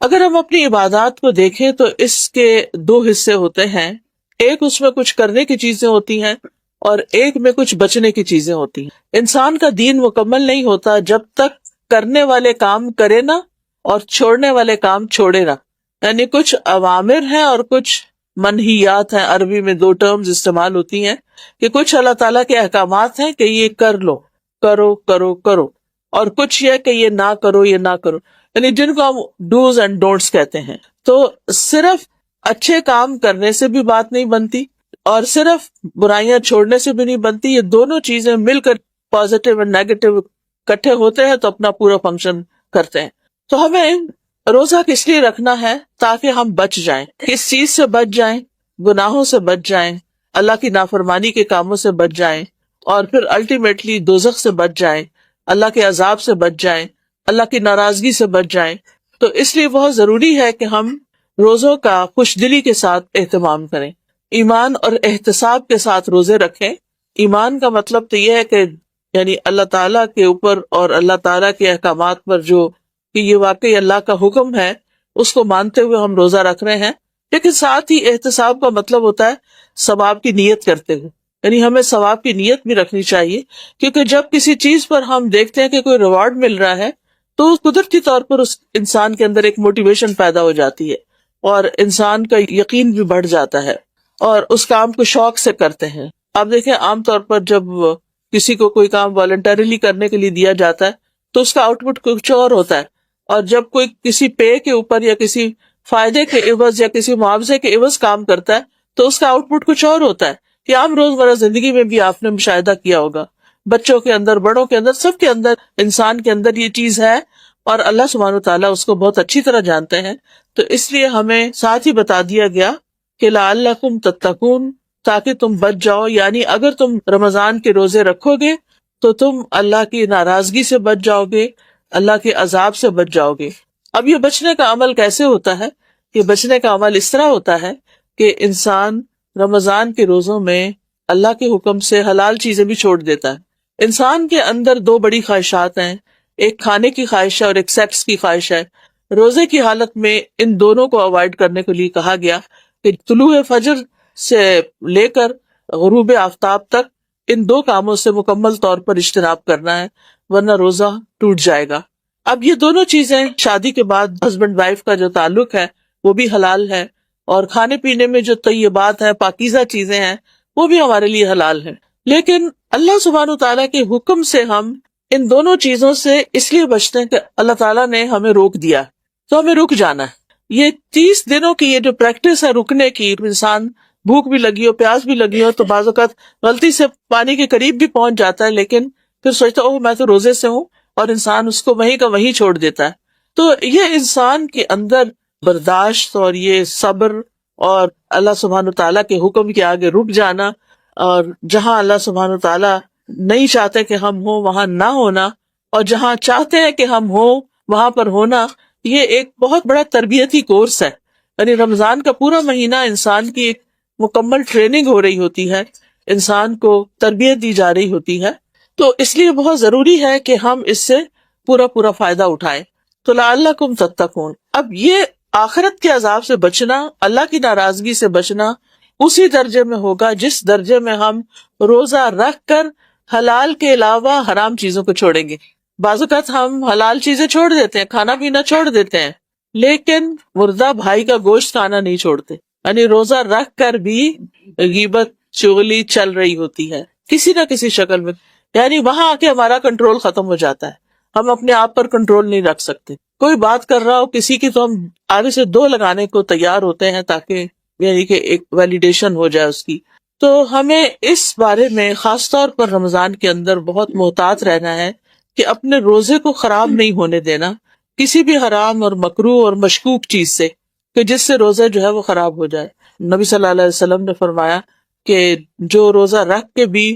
اگر ہم اپنی عبادات کو دیکھیں تو اس کے دو حصے ہوتے ہیں، ایک اس میں کچھ کرنے کی چیزیں ہوتی ہیں اور ایک میں کچھ بچنے کی چیزیں ہوتی ہیں۔ انسان کا دین مکمل نہیں ہوتا جب تک کرنے والے کام کرے نہ اور چھوڑنے والے کام چھوڑے نہ، یعنی کچھ اوامر ہیں اور کچھ منہیات ہیں۔ عربی میں دو ٹرمز استعمال ہوتی ہیں کہ کچھ اللہ تعالیٰ کے احکامات ہیں کہ یہ کر لو، کرو کرو کرو، اور کچھ یہ کہ یہ نہ کرو، یہ نہ کرو، یعنی جن کو ہم ڈوز اینڈ ڈونٹس کہتے ہیں۔ تو صرف اچھے کام کرنے سے بھی بات نہیں بنتی اور صرف برائیاں چھوڑنے سے بھی نہیں بنتی، یہ دونوں چیزیں مل کر پازیٹیو اور نیگیٹو اکٹھے ہوتے ہیں تو اپنا پورا فنکشن کرتے ہیں۔ تو ہمیں روزہ کس لیے رکھنا ہے؟ تاکہ ہم بچ جائیں۔ کس چیز سے بچ جائیں؟ گناہوں سے بچ جائیں، اللہ کی نافرمانی کے کاموں سے بچ جائیں، اور پھر الٹیمیٹلی دوزخ سے بچ جائیں، اللہ کے عذاب سے بچ جائیں، اللہ کی ناراضگی سے بچ جائیں۔ تو اس لیے بہت ضروری ہے کہ ہم روزوں کا خوش دلی کے ساتھ اہتمام کریں، ایمان اور احتساب کے ساتھ روزے رکھیں۔ ایمان کا مطلب تو یہ ہے کہ یعنی اللہ تعالیٰ کے اوپر اور اللہ تعالیٰ کے احکامات پر جو کہ یہ واقعی اللہ کا حکم ہے اس کو مانتے ہوئے ہم روزہ رکھ رہے ہیں، لیکن ساتھ ہی احتساب کا مطلب ہوتا ہے ثواب کی نیت کرتے ہوئے، یعنی ہمیں ثواب کی نیت بھی رکھنی چاہیے، کیونکہ جب کسی چیز پر ہم دیکھتے ہیں کہ کوئی ریوارڈ مل رہا ہے تو قدرتی طور پر اس انسان کے اندر ایک موٹیویشن پیدا ہو جاتی ہے اور انسان کا یقین بھی بڑھ جاتا ہے اور اس کام کو شوق سے کرتے ہیں۔ آپ دیکھیں عام طور پر جب کسی کو کوئی کام والنٹریلی کرنے کے لیے دیا جاتا ہے تو اس کا آؤٹ پٹ کچھ اور ہوتا ہے، اور جب کوئی کسی پے کے اوپر یا کسی فائدے کے عوض یا کسی معاوضے کے عوض کام کرتا ہے تو اس کا آؤٹ پٹ کچھ اور ہوتا ہے۔ کہ عام روزمرہ زندگی میں بھی آپ نے مشاہدہ کیا ہوگا، بچوں کے اندر، بڑوں کے اندر، سب کے اندر، انسان کے اندر یہ چیز ہے اور اللہ سبحانہ وتعالیٰ اس کو بہت اچھی طرح جانتے ہیں۔ تو اس لیے ہمیں ساتھ ہی بتا دیا گیا کہ لعلکم تتقون، تاکہ تم بچ جاؤ، یعنی اگر تم رمضان کے روزے رکھو گے تو تم اللہ کی ناراضگی سے بچ جاؤ گے، اللہ کے عذاب سے بچ جاؤ گے۔ اب یہ بچنے کا عمل کیسے ہوتا ہے؟ یہ بچنے کا عمل اس طرح ہوتا ہے کہ انسان رمضان کے روزوں میں اللہ کے حکم سے حلال چیزیں بھی چھوڑ دیتا ہے۔ انسان کے اندر دو بڑی خواہشات ہیں، ایک کھانے کی خواہش ہے اور ایک سیکس کی خواہش ہے۔ روزے کی حالت میں ان دونوں کو اوائڈ کرنے کے لیے کہا گیا کہ طلوع فجر سے لے کر غروب آفتاب تک ان دو کاموں سے مکمل طور پر اجتناب کرنا ہے، ورنہ روزہ ٹوٹ جائے گا۔ اب یہ دونوں چیزیں شادی کے بعد ہسبینڈ وائف کا جو تعلق ہے وہ بھی حلال ہے، اور کھانے پینے میں جو طیبات ہیں، پاکیزہ چیزیں ہیں، وہ بھی ہمارے لیے حلال ہیں۔ لیکن اللہ سبحانہ تعالیٰ کے حکم سے ہم ان دونوں چیزوں سے اس لیے بچتے ہیں کہ اللہ تعالیٰ نے ہمیں روک دیا، تو ہمیں رک جانا ہے۔ یہ 30 دنوں کی یہ جو پریکٹس ہے رکنے کی، انسان بھوک بھی لگی ہو، پیاس بھی لگی ہو، تو بعض اوقات غلطی سے پانی کے قریب بھی پہنچ جاتا ہے، لیکن پھر سوچتا اوہ میں تو روزے سے ہوں، اور انسان اس کو وہیں کا وہیں چھوڑ دیتا ہے۔ تو یہ انسان کے اندر برداشت اور یہ صبر اور اللہ سبحانہ تعالیٰ کے حکم کے آگے رک جانا، اور جہاں اللہ سبحانہ تعالیٰ نہیں چاہتے کہ ہم ہوں وہاں نہ ہونا، اور جہاں چاہتے ہیں کہ ہم ہوں وہاں پر ہونا، یہ ایک بہت بڑا تربیتی کورس ہے۔ یعنی رمضان کا پورا مہینہ انسان کی ایک مکمل ٹریننگ ہو رہی ہوتی ہے، انسان کو تربیت دی جا رہی ہوتی ہے، تو اس لیے بہت ضروری ہے کہ ہم اس سے پورا فائدہ اٹھائیں۔ تو لعلکم تتقون، اب یہ آخرت کے عذاب سے بچنا، اللہ کی ناراضگی سے بچنا اسی درجے میں ہوگا جس درجے میں ہم روزہ رکھ کر حلال کے علاوہ حرام چیزوں کو چھوڑیں گے۔ بعض اوقات ہم حلال چیزیں چھوڑ دیتے ہیں، کھانا پینا چھوڑ دیتے ہیں، لیکن مردہ بھائی کا گوشت کھانا نہیں چھوڑتے، یعنی روزہ رکھ کر بھی غیبت چغلی چل رہی ہوتی ہے کسی نہ کسی شکل میں، یعنی وہاں آ کے ہمارا کنٹرول ختم ہو جاتا ہے، ہم اپنے آپ پر کنٹرول نہیں رکھ سکتے۔ کوئی بات کر رہا ہو کسی کی تو ہم آگے سے 2 لگانے کو تیار ہوتے ہیں تاکہ یعنی کہ ایک ویلیڈیشن ہو جائے اس کی۔ تو ہمیں اس بارے میں خاص طور پر رمضان کے اندر بہت محتاط رہنا ہے کہ اپنے روزے کو خراب نہیں ہونے دینا کسی بھی حرام اور مکروہ اور مشکوک چیز سے، کہ جس سے روزہ جو ہے وہ خراب ہو جائے۔ نبی صلی اللہ علیہ وسلم نے فرمایا کہ جو روزہ رکھ کے بھی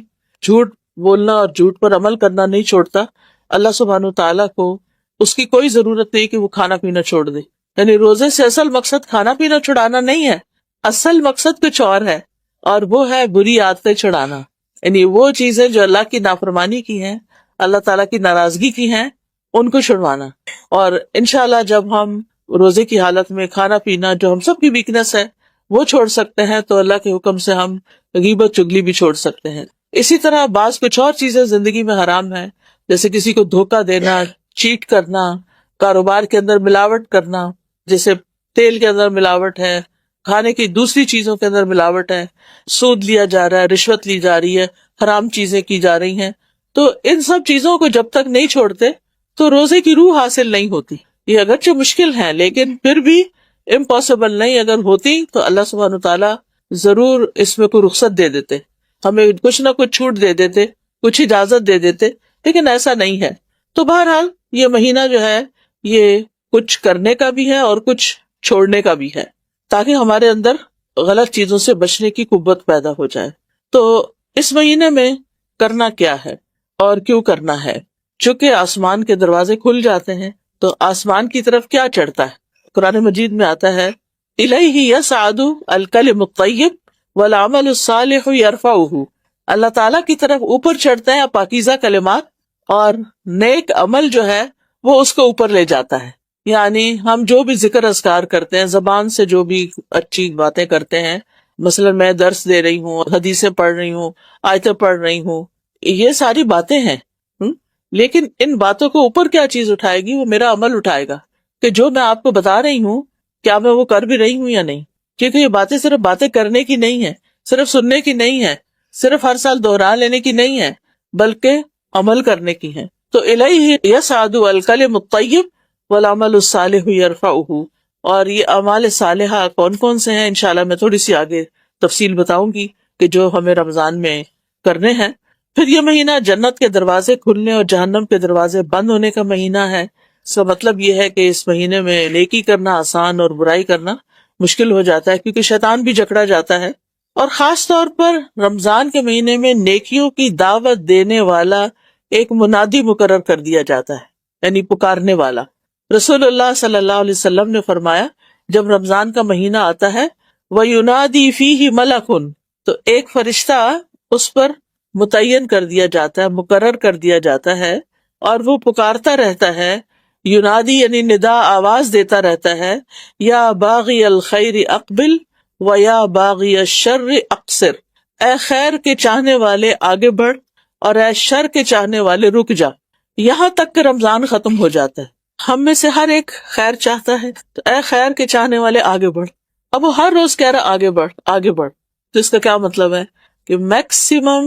جھوٹ بولنا اور جھوٹ پر عمل کرنا نہیں چھوڑتا، اللہ سبحانہ تعالیٰ کو اس کی کوئی ضرورت نہیں کہ وہ کھانا پینا چھوڑ دے۔ یعنی روزے سے اصل مقصد کھانا پینا چھڑانا نہیں ہے، اصل مقصد کچھ اور ہے، اور وہ ہے بری عادتیں چھڑانا، یعنی وہ چیزیں جو اللہ کی نافرمانی کی ہیں، اللہ تعالیٰ کی ناراضگی کی ہیں، ان کو چھڑوانا۔ اور انشاءاللہ جب ہم روزے کی حالت میں کھانا پینا جو ہم سب کی ویکنس ہے وہ چھوڑ سکتے ہیں، تو اللہ کے حکم سے ہم غیبت چگلی بھی چھوڑ سکتے ہیں۔ اسی طرح بعض کچھ اور چیزیں زندگی میں حرام ہیں، جیسے کسی کو دھوکہ دینا، چیٹ کرنا، کاروبار کے اندر ملاوٹ کرنا، جیسے تیل کے اندر ملاوٹ ہے، کھانے کی دوسری چیزوں کے اندر ملاوٹ ہے، سود لیا جا رہا ہے، رشوت لی جا رہی ہے، حرام چیزیں کی جا رہی ہیں۔ تو ان سب چیزوں کو جب تک نہیں چھوڑتے تو روزے کی روح حاصل نہیں ہوتی۔ یہ اگرچہ مشکل ہے لیکن پھر بھی امپاسبل نہیں، اگر ہوتی تو اللہ سبحانہ تعالیٰ ضرور اس میں کوئی رخصت دے دیتے، ہمیں کچھ نہ کچھ چھوٹ دے دیتے، کچھ اجازت دے دیتے، لیکن ایسا نہیں ہے۔ تو بہرحال یہ مہینہ جو ہے یہ کچھ کرنے کا بھی ہے اور کچھ چھوڑنے کا بھی ہے، تاکہ ہمارے اندر غلط چیزوں سے بچنے کی قوت پیدا ہو جائے۔ تو اس مہینے میں کرنا کیا ہے اور کیوں کرنا ہے؟ چونکہ آسمان کے دروازے کھل جاتے ہیں تو آسمان کی طرف کیا چڑھتا ہے؟ قرآن مجید میں آتا ہے الیہ یصعد الکلم الطیب والعمل الصالح یرفعہ، اللہ تعالیٰ کی طرف اوپر چڑھتے ہیں پاکیزہ کلمات، اور نیک عمل جو ہے وہ اس کو اوپر لے جاتا ہے۔ یعنی ہم جو بھی ذکر اذکار کرتے ہیں، زبان سے جو بھی اچھی باتیں کرتے ہیں، مثلا میں درس دے رہی ہوں، حدیثیں پڑھ رہی ہوں، آیتیں پڑھ رہی ہوں، یہ ساری باتیں ہیں، لیکن ان باتوں کو اوپر کیا چیز اٹھائے گی؟ وہ میرا عمل اٹھائے گا، کہ جو میں آپ کو بتا رہی ہوں کیا میں وہ کر بھی رہی ہوں یا نہیں۔ کیونکہ یہ باتیں صرف باتیں کرنے کی نہیں ہے، صرف سننے کی نہیں ہے، صرف ہر سال دوہرا لینے کی نہیں ہے، بلکہ عمل کرنے کی ہیں۔ تو الیہ یصعد الکلم الطیب والعمل الصالح یرفعہ، اور یہ اعمال صالحہ کون کون سے ہیں انشاءاللہ میں تھوڑی سی آگے تفصیل بتاؤں گی کہ جو ہمیں رمضان میں کرنے ہیں۔ پھر یہ مہینہ جنت کے دروازے کھلنے اور جہنم کے دروازے بند ہونے کا مہینہ ہے۔ اس کا مطلب یہ ہے کہ اس مہینے میں نیکی کرنا آسان اور برائی کرنا مشکل ہو جاتا ہے، کیونکہ شیطان بھی جکڑا جاتا ہے۔ اور خاص طور پر رمضان کے مہینے میں نیکیوں کی دعوت دینے والا ایک منادی مقرر کر دیا جاتا ہے، یعنی پکارنے والا۔ رسول اللہ صلی اللہ علیہ وسلم نے فرمایا جب رمضان کا مہینہ آتا ہے وَيُنَادِي فِيهِ مَلَكٌ، تو ایک فرشتہ اس پر متعین کر دیا جاتا ہے، مقرر کر دیا جاتا ہے، اور وہ پکارتا رہتا ہے۔ ینادی یعنی ندا، آواز دیتا رہتا ہے، یا باغی الخیر اقبل و یا باغی الشر اقصر، اے خیر کے چاہنے والے آگے بڑھ اور اے شر کے چاہنے والے رک جا، یہاں تک کہ رمضان ختم ہو جاتا ہے۔ ہم میں سے ہر ایک خیر چاہتا ہے، تو اے خیر کے چاہنے والے آگے بڑھ۔ اب وہ ہر روز کہہ رہا آگے بڑھ آگے بڑھ، تو اس کا کیا مطلب ہے کہ میکسیمم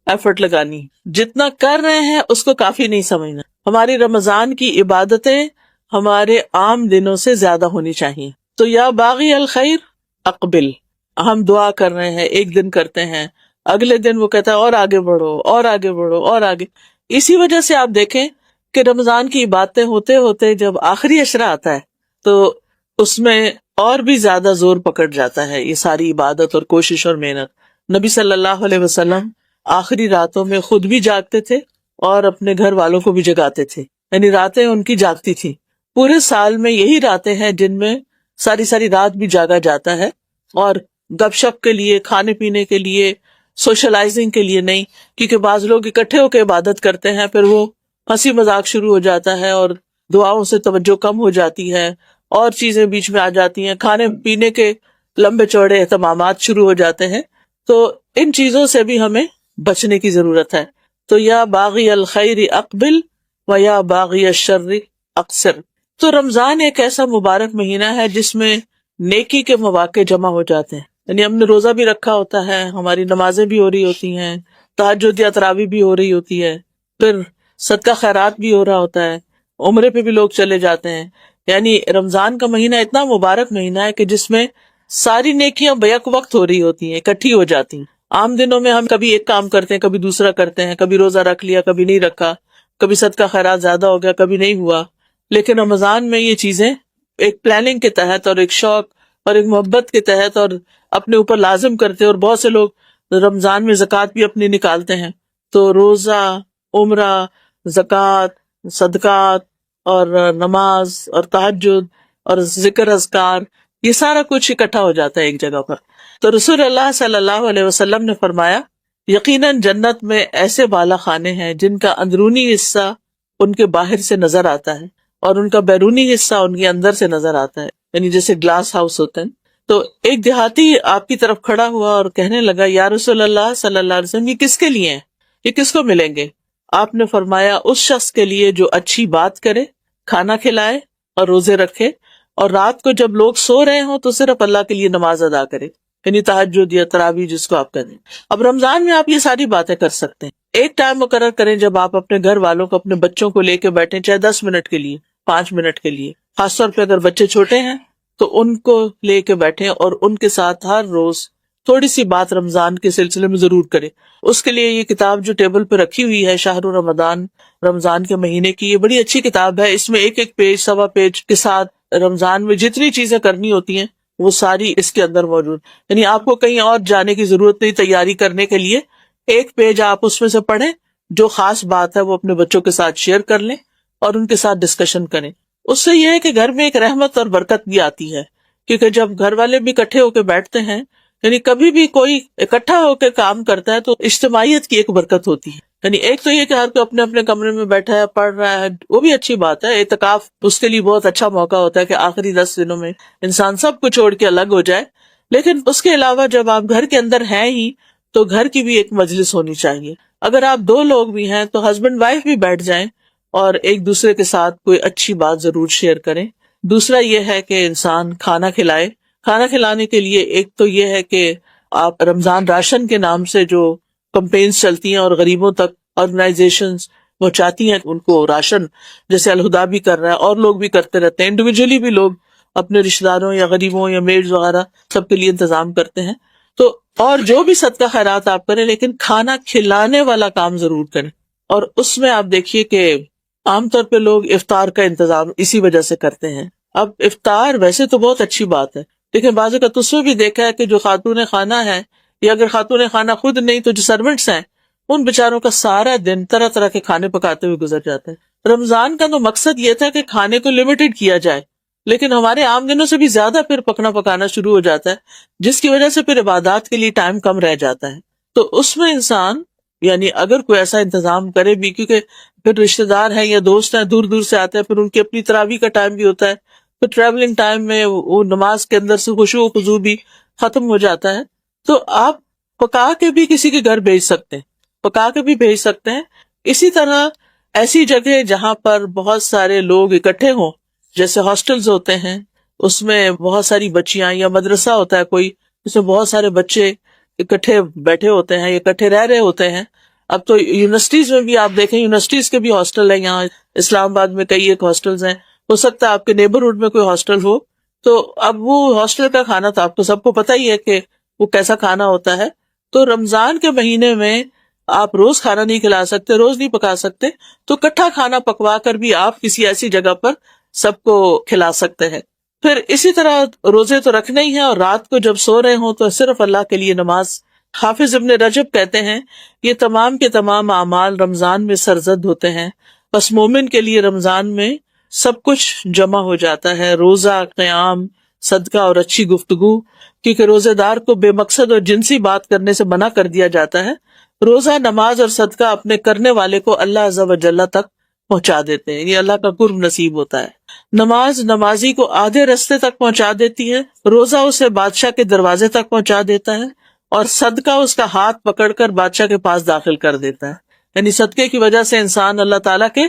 ایفرٹ لگانی، جتنا کر رہے ہیں اس کو کافی نہیں سمجھنا۔ ہماری رمضان کی عبادتیں ہمارے عام دنوں سے زیادہ ہونی چاہیے۔ تو یا باغی الخیر اقبل، ہم دعا کر رہے ہیں، ایک دن کرتے ہیں، اگلے دن وہ کہتا ہے اور آگے بڑھو اور آگے بڑھو اور آگے۔ اسی وجہ سے آپ دیکھیں کہ رمضان کی عبادتیں ہوتے ہوتے جب آخری عشرہ آتا ہے تو اس میں اور بھی زیادہ زور پکڑ جاتا ہے یہ ساری عبادت اور کوشش اور محنت۔ نبی صلی اللہ علیہ وسلم آخری راتوں میں خود بھی جاگتے تھے اور اپنے گھر والوں کو بھی جگاتے تھے، یعنی راتیں ان کی جاگتی تھی۔ پورے سال میں یہی راتیں ہیں جن میں ساری ساری رات بھی جاگا جاتا ہے، اور گپ شپ کے لیے، کھانے پینے کے لیے، سوشلائزنگ کے لیے نہیں، کیونکہ بعض لوگ اکٹھے ہو کے عبادت کرتے ہیں، پھر وہ ہنسی مذاق شروع ہو جاتا ہے اور دعاؤں سے توجہ کم ہو جاتی ہے، اور چیزیں بیچ میں آ جاتی ہیں، کھانے پینے کے لمبے چوڑے اہتمامات شروع ہو جاتے ہیں۔ تو ان چیزوں سے بھی ہمیں بچنے کی ضرورت ہے۔ تو یا باغی الخیر اقبل و یا باغی الشر اقصر۔ تو رمضان ایک ایسا مبارک مہینہ ہے جس میں نیکی کے مواقع جمع ہو جاتے ہیں، یعنی ہم نے روزہ بھی رکھا ہوتا ہے، ہماری نمازیں بھی ہو رہی ہوتی ہیں، تہجد یا تراویح بھی ہو رہی ہوتی ہے، پھر صدقہ خیرات بھی ہو رہا ہوتا ہے، عمرے پہ بھی لوگ چلے جاتے ہیں۔ یعنی رمضان کا مہینہ اتنا مبارک مہینہ ہے کہ جس میں ساری نیکیاں بیک وقت ہو رہی ہوتی ہیں، اکٹھی ہو جاتی ہیں۔ عام دنوں میں ہم کبھی ایک کام کرتے ہیں، کبھی دوسرا کرتے ہیں، کبھی روزہ رکھ لیا، کبھی نہیں رکھا، کبھی صدقہ خیرات زیادہ ہو گیا، کبھی نہیں ہوا۔ لیکن رمضان میں یہ چیزیں ایک پلاننگ کے تحت اور ایک شوق اور ایک محبت کے تحت اور اپنے اوپر لازم کرتے ہیں، اور بہت سے لوگ رمضان میں زکوٰۃ بھی اپنی نکالتے ہیں۔ تو روزہ، عمرہ، زکوٰۃ، صدقات اور نماز اور تہجد اور ذکر اذکار، یہ سارا کچھ اکٹھا ہو جاتا ہے ایک جگہ پر۔ تو رسول اللہ صلی اللہ علیہ وسلم نے فرمایا یقیناً جنت میں ایسے بالا خانے ہیں جن کا اندرونی حصہ ان کے باہر سے نظر آتا ہے، اور ان کا بیرونی حصہ ان کے اندر سے نظر آتا ہے، یعنی جیسے گلاس ہاؤس ہوتے ہیں. تو ایک دیہاتی آپ کی طرف کھڑا ہوا اور کہنے لگا یا رسول اللہ صلی اللہ علیہ وسلم، یہ کس کے لیے ہیں، یہ کس کو ملیں گے؟ آپ نے فرمایا اس شخص کے لیے جو اچھی بات کرے، کھانا کھلائے اور روزے رکھے، اور رات کو جب لوگ سو رہے ہوں تو صرف اللہ کے لیے نماز ادا کرے، یعنی تہجد یا تراویح جس کو آپ کہیں. اب رمضان میں آپ یہ ساری باتیں کر سکتے ہیں. ایک ٹائم مقرر کریں جب آپ اپنے گھر والوں کو، اپنے بچوں کو لے کے بیٹھیں، چاہے 10 منٹ کے لیے، 5 منٹ کے لیے. خاص طور پہ اگر بچے چھوٹے ہیں تو ان کو لے کے بیٹھیں اور ان کے ساتھ ہر روز تھوڑی سی بات رمضان کے سلسلے میں ضرور کریں. اس کے لیے یہ کتاب جو ٹیبل پہ رکھی ہوئی ہے، شہر رمضان، رمضان کے مہینے کی، یہ بڑی اچھی کتاب ہے. اس میں ایک ایک پیج، سوا پیج کے ساتھ رمضان میں جتنی چیزیں کرنی ہوتی ہیں وہ ساری اس کے اندر موجود. یعنی آپ کو کہیں اور جانے کی ضرورت نہیں تیاری کرنے کے لیے. ایک پیج آپ اس میں سے پڑھیں، جو خاص بات ہے وہ اپنے بچوں کے ساتھ شیئر کر لیں اور ان کے ساتھ ڈسکشن کریں. اس سے یہ ہے کہ گھر میں ایک رحمت اور برکت بھی آتی ہے، کیونکہ جب گھر والے بھی اکٹھے ہو کے بیٹھتے ہیں، یعنی کبھی بھی کوئی اکٹھا ہو کے کام کرتا ہے تو اجتماعیت کی ایک برکت ہوتی ہے. یعنی ایک تو یہ کہ ہر کوئی اپنے اپنے کمرے میں بیٹھا ہے، پڑھ رہا ہے، وہ بھی اچھی بات ہے. اعتکاف اس کے لیے بہت اچھا موقع ہوتا ہے کہ آخری 10 دنوں میں انسان سب کو چھوڑ کے الگ ہو جائے. لیکن اس کے علاوہ جب آپ گھر کے اندر ہیں ہی تو گھر کی بھی ایک مجلس ہونی چاہیے. اگر آپ 2 لوگ بھی ہیں تو ہسبینڈ وائف بھی بیٹھ جائیں اور ایک دوسرے کے ساتھ کوئی اچھی بات ضرور شیئر کریں. دوسرا یہ ہے کہ انسان کھانا کھلائے. کھانا کھلانے کے لیے ایک تو یہ ہے کہ آپ رمضان راشن کے نام سے جو کمپینز چلتی ہیں اور غریبوں تک آرگنائزیشنز وہ چاہتی ہیں ان کو راشن، جیسے الہدا بھی کر رہا ہے اور لوگ بھی کرتے رہتے ہیں، انڈیویجلی بھی لوگ اپنے رشتے داروں یا غریبوں یا میڈز وغیرہ سب کے لیے انتظام کرتے ہیں. تو اور جو بھی صدقہ خیرات آپ کریں، لیکن کھانا کھلانے والا کام ضرور کریں. اور اس میں آپ دیکھیے کہ عام طور پہ لوگ افطار کا انتظام اسی وجہ سے کرتے ہیں. اب افطار ویسے تو بہت اچھی بات ہے، لیکن بعض اوقات اس میں بھی دیکھا ہے کہ جو خاتون خانہ ہے، یا اگر خاتون خانہ خود نہیں تو جو سرونٹس ہیں، ان بیچاروں کا سارا دن طرح طرح کے کھانے پکاتے ہوئے گزر جاتا ہے. رمضان کا تو مقصد یہ تھا کہ کھانے کو لمیٹڈ کیا جائے، لیکن ہمارے عام دنوں سے بھی زیادہ پھر پکنا پکانا شروع ہو جاتا ہے، جس کی وجہ سے پھر عبادات کے لیے ٹائم کم رہ جاتا ہے. تو اس میں انسان یعنی اگر کوئی ایسا انتظام کرے بھی، کیونکہ پھر رشتے دار ہیں یا دوست ہیں دور دور سے آتے ہیں، پھر ان کی اپنی تراویح کا ٹائم بھی ہوتا ہے، پھر ٹریولنگ ٹائم میں وہ نماز کے اندر سے خشوع و خضوع بھی ختم ہو جاتا ہے. تو آپ پکا کے بھی کسی کے گھر بھیج سکتے ہیں، پکا کے بھی بھیج سکتے ہیں. اسی طرح ایسی جگہ جہاں پر بہت سارے لوگ اکٹھے ہوں، جیسے ہاسٹلز ہوتے ہیں، اس میں بہت ساری بچیاں، یا مدرسہ ہوتا ہے کوئی، اس میں بہت سارے بچے اکٹھے بیٹھے ہوتے ہیں، اکٹھے رہ رہے ہوتے ہیں. اب تو یونیورسٹیز میں بھی آپ دیکھیں، یونیورسٹیز کے بھی ہاسٹل ہیں. یہاں اسلام آباد میں کئی ایک ہاسٹلز ہیں، ہو سکتا ہے آپ کے نیبرہڈ میں کوئی ہاسٹل ہو. تو اب وہ ہاسٹل کا کھانا تو آپ کو سب کو پتہ ہی ہے کہ وہ کیسا کھانا ہوتا ہے. تو رمضان کے مہینے میں آپ روز کھانا نہیں کھلا سکتے، روز نہیں پکا سکتے، تو کٹھا کھانا پکوا کر بھی آپ کسی ایسی جگہ پر سب کو کھلا سکتے ہیں. پھر اسی طرح روزے تو رکھنے ہی ہیں، اور رات کو جب سو رہے ہوں تو صرف اللہ کے لیے نماز. حافظ ابن رجب کہتے ہیں یہ تمام کے تمام اعمال رمضان میں سرزد ہوتے ہیں، بس مومن کے لیے رمضان میں سب کچھ جمع ہو جاتا ہے، روزہ، قیام، صدقہ اور اچھی گفتگو. کیونکہ روزے دار کو بے مقصد اور جنسی بات کرنے سے منع کر دیا جاتا ہے. روزہ، نماز اور صدقہ اپنے کرنے والے کو اللہ عز و جل تک پہنچا دیتے ہیں، یہ اللہ کا قرب نصیب ہوتا ہے. نماز نمازی کو آدھے رستے تک پہنچا دیتی ہے، روزہ اسے بادشاہ کے دروازے تک پہنچا دیتا ہے، اور صدقہ اس کا ہاتھ پکڑ کر بادشاہ کے پاس داخل کر دیتا ہے. یعنی صدقے کی وجہ سے انسان اللہ تعالیٰ کے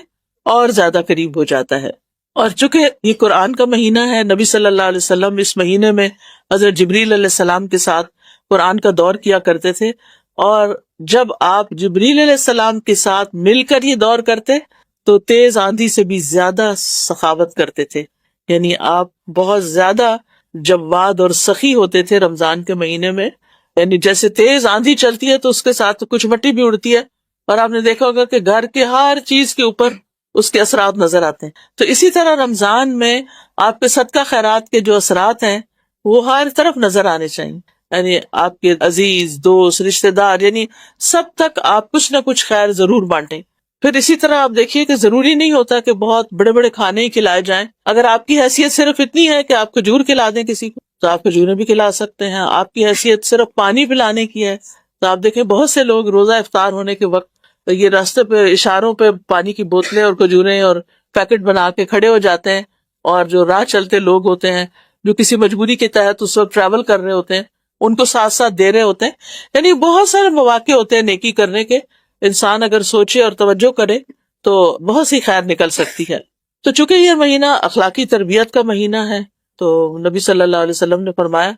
اور زیادہ قریب ہو جاتا ہے. اور چونکہ یہ قرآن کا مہینہ ہے، نبی صلی اللہ علیہ وسلم اس مہینے میں حضرت جبریل علیہ السلام کے ساتھ قرآن کا دور کیا کرتے تھے. اور جب آپ جبریل علیہ السلام کے ساتھ مل کر یہ دور کرتے تو تیز آندھی سے بھی زیادہ سخاوت کرتے تھے. یعنی آپ بہت زیادہ جواد اور سخی ہوتے تھے رمضان کے مہینے میں. یعنی جیسے تیز آندھی چلتی ہے تو اس کے ساتھ کچھ مٹی بھی اڑتی ہے، اور آپ نے دیکھا ہوگا کہ گھر کے ہر چیز کے اوپر اس کے اثرات نظر آتے ہیں. تو اسی طرح رمضان میں آپ کے صدقہ خیرات کے جو اثرات ہیں وہ ہر طرف نظر آنے چاہیے. یعنی آپ کے عزیز، دوست، رشتے دار، یعنی سب تک آپ کچھ نہ کچھ خیر ضرور بانٹیں. پھر اسی طرح آپ دیکھیے کہ ضروری نہیں ہوتا کہ بہت بڑے بڑے کھانے ہی کھلائے جائیں. اگر آپ کی حیثیت صرف اتنی ہے کہ آپ کھجور کھلا دیں کسی کو تو آپ کھجوریں بھی کھلا سکتے ہیں. آپ کی حیثیت صرف پانی پلانے کی ہے تو آپ دیکھیں بہت سے لوگ روزہ افطار ہونے کے وقت یہ راستے پہ اشاروں پہ پانی کی بوتلیں اور کھجوریں اور پیکٹ بنا کے کھڑے ہو جاتے ہیں، اور جو راہ چلتے لوگ ہوتے ہیں جو کسی مجبوری کے تحت اس وقت ٹریول کر رہے ہوتے ہیں ان کو ساتھ ساتھ دے رہے ہوتے ہیں. یعنی بہت سارے مواقع ہوتے ہیں نیکی کرنے کے. انسان اگر سوچے اور توجہ کرے تو بہت سی خیر نکل سکتی ہے. تو چونکہ یہ مہینہ اخلاقی تربیت کا مہینہ ہے، تو نبی صلی اللہ علیہ وسلم نے فرمایا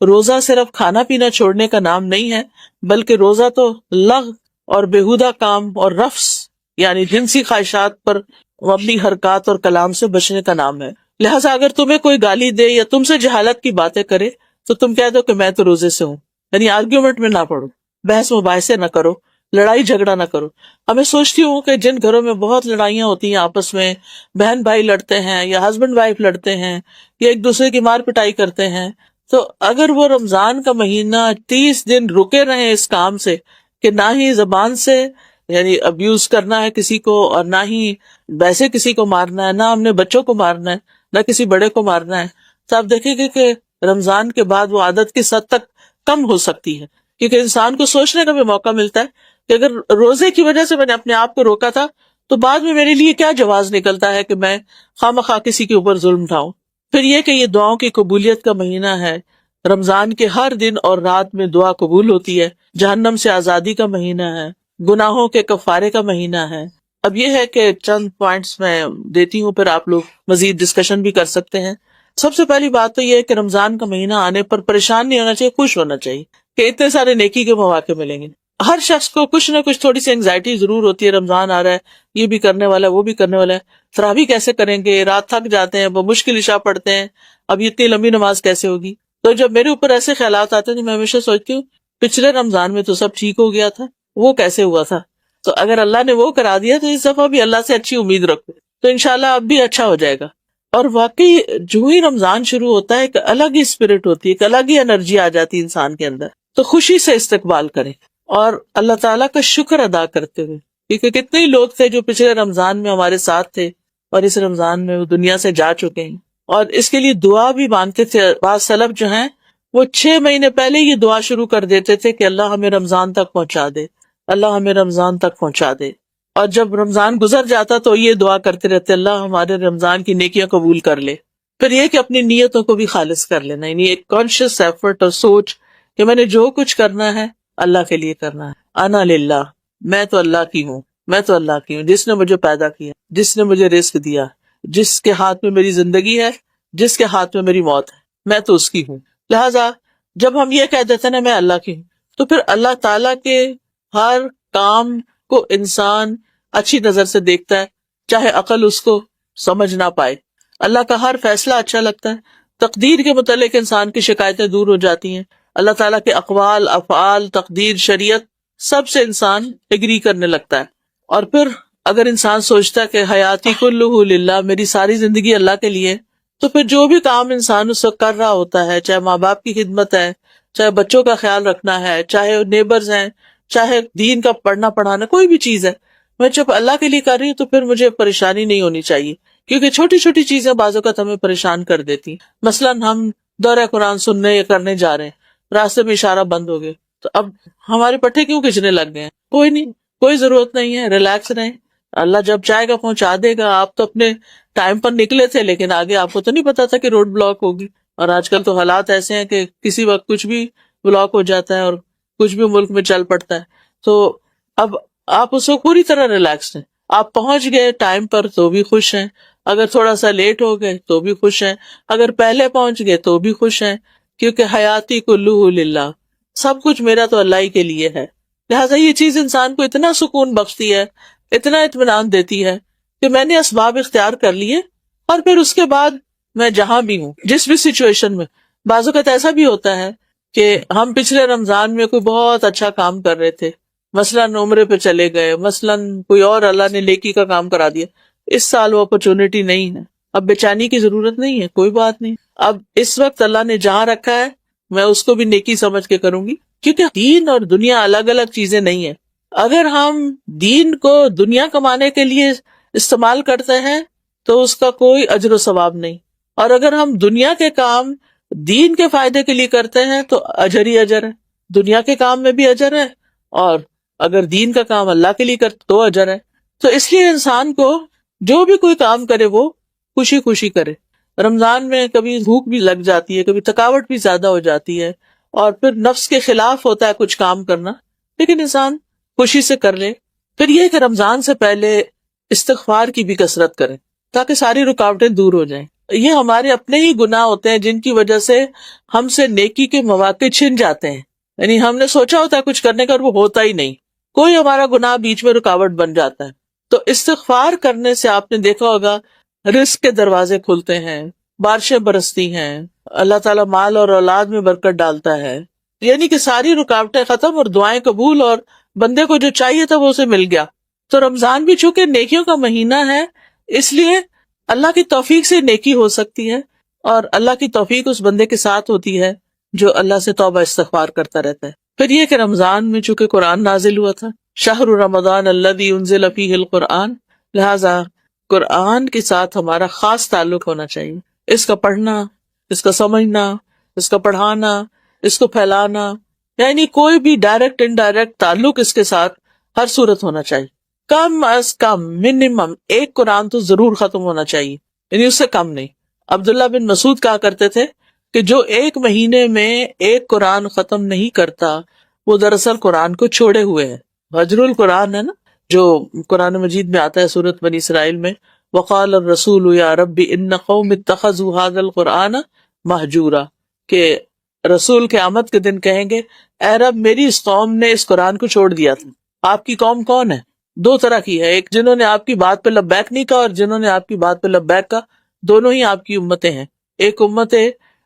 روزہ صرف کھانا پینا چھوڑنے کا نام نہیں ہے، بلکہ روزہ تو لغو اور بیہودہ کام اور رفث یعنی جنسی خواہشات پر مبنی حرکات اور کلام سے بچنے کا نام ہے. لہٰذا اگر تمہیں کوئی گالی دے یا تم سے جہالت کی باتیں کرے تو تم کہہ دو کہ میں تو روزے سے ہوں. یعنی آرگیومنٹ میں نہ پڑو، بحث مباحثے نہ کرو، لڑائی جھگڑا نہ کرو. اب میں سوچتی ہوں کہ جن گھروں میں بہت لڑائیاں ہوتی ہیں آپس میں، بہن بھائی لڑتے ہیں یا ہسبینڈ وائف لڑتے ہیں یا ایک دوسرے کی مار پٹائی کرتے ہیں، تو اگر وہ رمضان کا مہینہ 30 دن رکے رہے اس کام سے کہ نہ ہی زبان سے یعنی ابیوز کرنا ہے کسی کو، اور نہ ہی ویسے کسی کو مارنا ہے، نہ ہم نے بچوں کو مارنا ہے، نہ کسی بڑے کو مارنا ہے، تو آپ دیکھیں گے کہ رمضان کے بعد وہ عادت کس حد تک کم ہو سکتی ہے. کیونکہ انسان کو سوچنے کا بھی موقع ملتا ہے کہ اگر روزے کی وجہ سے میں نے اپنے آپ کو روکا تھا تو بعد میں میرے لیے کیا جواز نکلتا ہے کہ میں خواہ کسی کے اوپر ظلم اٹھاؤں. پھر یہ کہ یہ دعاؤں کی قبولیت کا مہینہ ہے. رمضان کے ہر دن اور رات میں دعا قبول ہوتی ہے. جہنم سے آزادی کا مہینہ ہے. گناہوں کے کفارے کا مہینہ ہے. اب یہ ہے کہ چند پوائنٹس میں دیتی ہوں، پھر آپ لوگ مزید ڈسکشن بھی کر سکتے ہیں. سب سے پہلی بات تو یہ ہے کہ رمضان کا مہینہ آنے پر پریشان نہیں ہونا چاہیے، خوش ہونا چاہیے کہ اتنے سارے نیکی کے مواقع ملیں گے. ہر شخص کو کچھ نہ کچھ تھوڑی سی انگزائٹی ضرور ہوتی ہے، رمضان آ رہا ہے، یہ بھی کرنے والا ہے، وہ بھی کرنے والا ہے، تراویح کیسے کریں گے، رات تھک جاتے ہیں، وہ مشکل عشاء پڑھتے ہیں، اب اتنی لمبی نماز کیسے ہوگی. تو جب میرے اوپر ایسے خیالات آتے ہیں تو میں ہمیشہ سوچتی ہوں پچھلے رمضان میں تو سب ٹھیک ہو گیا تھا، وہ کیسے ہوا تھا. تو اگر اللہ نے وہ کرا دیا تو اس دفعہ بھی اللہ سے اچھی امید رکھو تو انشاءاللہ اب بھی اچھا ہو جائے گا. اور واقعی جو ہی رمضان شروع ہوتا ہے ایک الگ ہی اسپرٹ ہوتی ہے، ایک الگ ہی انرجی آ جاتی ہے انسان کے اندر. تو خوشی سے استقبال کریں اور اللہ تعالیٰ کا شکر ادا کرتے ہوئے، کیونکہ کتنے ہی لوگ تھے جو پچھلے رمضان میں ہمارے ساتھ تھے اور اس رمضان میں وہ دنیا سے جا چکے ہیں، اور اس کے لیے دعا بھی مانگتے تھے. بعض سلف جو ہیں وہ 6 مہینے پہلے یہ دعا شروع کر دیتے تھے کہ اللہ ہمیں رمضان تک پہنچا دے، اللہ ہمیں رمضان تک پہنچا دے. اور جب رمضان گزر جاتا تو یہ دعا کرتے رہتے اللہ ہمارے رمضان کی نیکیاں قبول کر لے. پھر یہ کہ اپنی نیتوں کو بھی خالص کر لینا، یعنی ایک کانشیس ایفرٹ اور سوچ کہ میں نے جو کچھ کرنا ہے اللہ کے لیے کرنا ہے. انا للہ، میں تو اللہ کی ہوں، میں تو اللہ کی ہوں، جس نے مجھے پیدا کیا، جس نے مجھے رزق دیا، جس کے ہاتھ میں میری زندگی ہے، جس کے ہاتھ میں میری موت ہے، میں تو اس کی ہوں. لہٰذا جب ہم یہ کہہ دیتے ہیں نا میں اللہ کی ہوں، تو پھر اللہ تعالیٰ کے ہر کام کو انسان اچھی نظر سے دیکھتا ہے، چاہے عقل اس کو سمجھ نہ پائے. اللہ کا ہر فیصلہ اچھا لگتا ہے. تقدیر کے متعلق انسان کی شکایتیں دور ہو جاتی ہیں. اللہ تعالیٰ کے اقوال، افعال، تقدیر، شریعت سب سے انسان ایگری کرنے لگتا ہے. اور پھر اگر انسان سوچتا ہے کہ حیاتی کلہ للہ، میری ساری زندگی اللہ کے لیے، تو پھر جو بھی کام انسان اس وقت کر رہا ہوتا ہے، چاہے ماں باپ کی خدمت ہے، چاہے بچوں کا خیال رکھنا ہے، چاہے نیبرز ہیں، چاہے دین کا پڑھنا پڑھانا، کوئی بھی چیز ہے، میں جب اللہ کے لیے کر رہی ہوں تو پھر مجھے پریشانی نہیں ہونی چاہیے. کیونکہ چھوٹی چھوٹی چیزیں بعض اوقات ہمیں پریشان کر دیتی. مثلاً ہم دورہ قرآن سننے یا کرنے جا رہے ہیں، راستے میں اشارہ بند ہو گئے، تو اب ہمارے پٹھے کیوں کھچنے لگ گئے ہیں؟ کوئی نہیں، کوئی ضرورت نہیں ہے، ریلیکس رہیں، اللہ جب چاہے گا پہنچا دے گا. آپ تو اپنے ٹائم پر نکلے تھے، لیکن آگے آپ کو تو نہیں پتا تھا کہ روڈ بلاک ہوگی. اور آج کل تو حالات ایسے ہیں کہ کسی وقت کچھ بھی بلاک ہو جاتا ہے اور کچھ بھی ملک میں چل پڑتا ہے. تو اب آپ اس کو پوری طرح ریلیکس ہیں. آپ پہنچ گئے ٹائم پر تو بھی خوش ہیں، اگر تھوڑا سا لیٹ ہو گئے تو بھی خوش ہیں، اگر پہلے پہنچ گئے تو بھی خوش ہیں، کیونکہ حیاتی کلہ للہ، سب کچھ میرا تو اللہ ہی کے لیے ہے. لہٰذا یہ چیز انسان کو اتنا سکون بخشتی ہے، اتنا اطمینان دیتی ہے کہ میں نے اسباب اختیار کر لیے، اور پھر اس کے بعد میں جہاں بھی ہوں، جس بھی سچویشن میں. بعض اوقات ایسا بھی ہوتا ہے کہ ہم پچھلے رمضان میں کوئی بہت اچھا کام کر رہے تھے، مثلاً عمرے پہ چلے گئے، مثلاً کوئی اور اللہ نے نیکی کا کام کرا دیا، اس سال وہ اپرچونٹی نہیں ہے، اب بے چینی کی ضرورت نہیں ہے، کوئی بات نہیں، اب اس وقت اللہ نے جہاں رکھا ہے میں اس کو بھی نیکی سمجھ کے کروں گی. کیونکہ دین اور دنیا الگ الگ چیزیں نہیں ہیں. اگر ہم دین کو دنیا کمانے کے لیے استعمال کرتے ہیں تو اس کا کوئی اجر و ثواب نہیں، اور اگر ہم دنیا کے کام دین کے فائدے کے لیے کرتے ہیں تو اجر ہی اجر ہے. دنیا کے کام میں بھی اجر ہے، اور اگر دین کا کام اللہ کے لیے کرتے تو اجر ہے. تو اس لیے انسان کو جو بھی کوئی کام کرے وہ خوشی خوشی کرے. رمضان میں کبھی بھوک بھی لگ جاتی ہے، کبھی تھکاوٹ بھی زیادہ ہو جاتی ہے، اور پھر نفس کے خلاف ہوتا ہے کچھ کام کرنا، لیکن انسان خوشی سے کر لے. پھر یہ کہ رمضان سے پہلے استغفار کی بھی کثرت کریں تاکہ ساری رکاوٹیں دور ہو جائیں. یہ ہمارے اپنے ہی گناہ ہوتے ہیں جن کی وجہ سے ہم سے نیکی کے مواقع چھن جاتے ہیں. یعنی ہم نے سوچا ہوتا ہے کچھ کرنے کا اور وہ ہوتا ہی نہیں، کوئی ہمارا گناہ بیچ میں رکاوٹ بن جاتا ہے. تو استغفار کرنے سے آپ نے دیکھا ہوگا رزق کے دروازے کھلتے ہیں، بارشیں برستی ہیں، اللہ تعالیٰ مال اور اولاد میں برکت ڈالتا ہے. یعنی کہ ساری رکاوٹیں ختم اور دعائیں قبول، اور بندے کو جو چاہیے تھا وہ اسے مل گیا. تو رمضان بھی چونکہ نیکیوں کا مہینہ ہے، اس لیے اللہ کی توفیق سے نیکی ہو سکتی ہے، اور اللہ کی توفیق اس بندے کے ساتھ ہوتی ہے جو اللہ سے توبہ استغفار کرتا رہتا ہے. پھر یہ کہ رمضان میں چونکہ قرآن نازل ہوا تھا، شہر رمضان الذی انزل فیہ القرآن، لہذا قرآن کے ساتھ ہمارا خاص تعلق ہونا چاہیے. اس کا پڑھنا، اس کا سمجھنا، اس کا پڑھانا، اس کو پھیلانا، یعنی کوئی بھی ڈائریکٹ انڈائریکٹ تعلق اس کے ساتھ ہر صورت ہونا چاہیے. کم از کم منیمم ایک قرآن تو ضرور ختم ہونا چاہیے، یعنی اس سے کم نہیں. عبداللہ بن مسعود کہا کرتے تھے کہ جو ایک مہینے میں ایک قرآن ختم نہیں کرتا وہ دراصل قرآن کو چھوڑے ہوئے ہے. حجر القرآن ہے نا، جو قرآن مجید میں آتا ہے سورۃ بنی اسرائیل میں، وقال الرسول یا رب ان قوم اتخذوا هذا القرآن مہجورا، کہ رسول قیامت کے دن کہیں گے اے رب میری اس قوم نے اس قرآن کو چھوڑ دیا تھا. آپ کی قوم کون ہے؟ دو طرح کی ہے، ایک جنہوں نے آپ کی بات پہ لبیک نہیں کہا اور جنہوں نے آپ کی بات پہ لبیک کہا، دونوں ہی آپ کی امتیں ہیں. ایک امت